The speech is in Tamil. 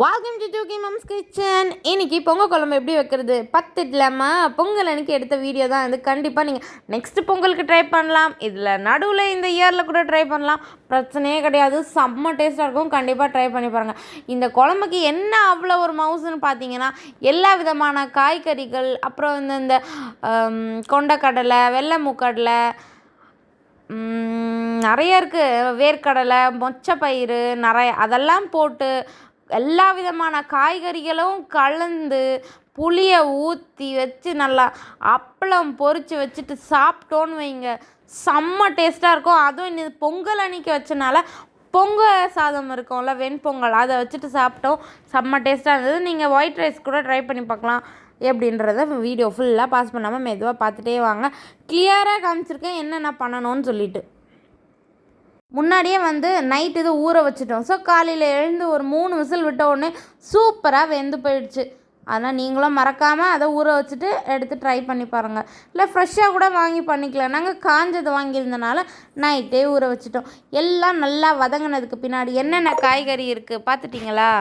Welcome to Jogi mumps kitchen. இன்றைக்கி பொங்கல் குழம்பு எப்படி வைக்கிறது இல்லாமல் பொங்கல் அன்றைக்கி எடுத்த வீடியோ தான் இது. கண்டிப்பாக நீங்கள் நெக்ஸ்ட்டு பொங்கலுக்கு ட்ரை பண்ணலாம், இதில் நடுவில் இந்த இயரில் கூட ட்ரை பண்ணலாம், பிரச்சனையே கிடையாது. செம்ம டேஸ்ட்டாக இருக்கும், கண்டிப்பாக ட்ரை பண்ணி பாருங்கள். இந்த குழம்புக்கு என்ன அவ்வளோ ஒரு மவுசுன்னு பார்த்தீங்கன்னா, எல்லா விதமான காய்கறிகள், அப்புறம் இந்த கொண்டக்கடலை, வெள்ளை மூக்கடலை, நிறைய இருக்குது, வேர்க்கடலை, மொச்சப்பயிறு நிறைய, அதெல்லாம் போட்டு எல்லா விதமான காய்கறிகளும் கலந்து புளியை ஊற்றி வச்சு நல்லா அப்பளம் பொரித்து வச்சுட்டு சாப்பிட்டோன்னு வைங்க, செம்ம டேஸ்ட்டாக இருக்கும். அதுவும் இன்னும் பொங்கல் அன்றைக்கி வச்சனால பொங்கல் சாதம் இருக்கும்ல, வெண்பொங்கல், அதை வச்சுட்டு சாப்பிட்டோம், செம்ம டேஸ்ட்டாக இருந்தது. நீங்கள் ஒயிட் ரைஸ் கூட ட்ரை பண்ணி பார்க்கலாம். எப்படின்றத வீடியோ ஃபுல்லாக பாஸ் பண்ணாமல் மெதுவாக பார்த்துட்டே வாங்க. கிளியராக காமிச்சிருக்கேன் என்னென்ன பண்ணணும்னு சொல்லிட்டு. முன்னாடியே நைட்டு இது ஊற வச்சுட்டோம். ஸோ காலையில் எழுந்து ஒரு 3 விசில் விட்ட உடனே சூப்பராக வெந்து போயிடுச்சு. அதனால் நீங்களும் மறக்காமல் அதை ஊற வச்சுட்டு எடுத்து ட்ரை பண்ணி பாருங்கள். இல்லை ஃப்ரெஷ்ஷாக கூட வாங்கி பண்ணிக்கலாம். நாங்கள் காஞ்சது வாங்கியிருந்தனால நைட்டே ஊற வச்சுட்டோம். எல்லாம் நல்லா வதங்கினதுக்கு பின்னாடி என்னென்ன காய்கறி இருக்குது பார்த்துட்டிங்களா?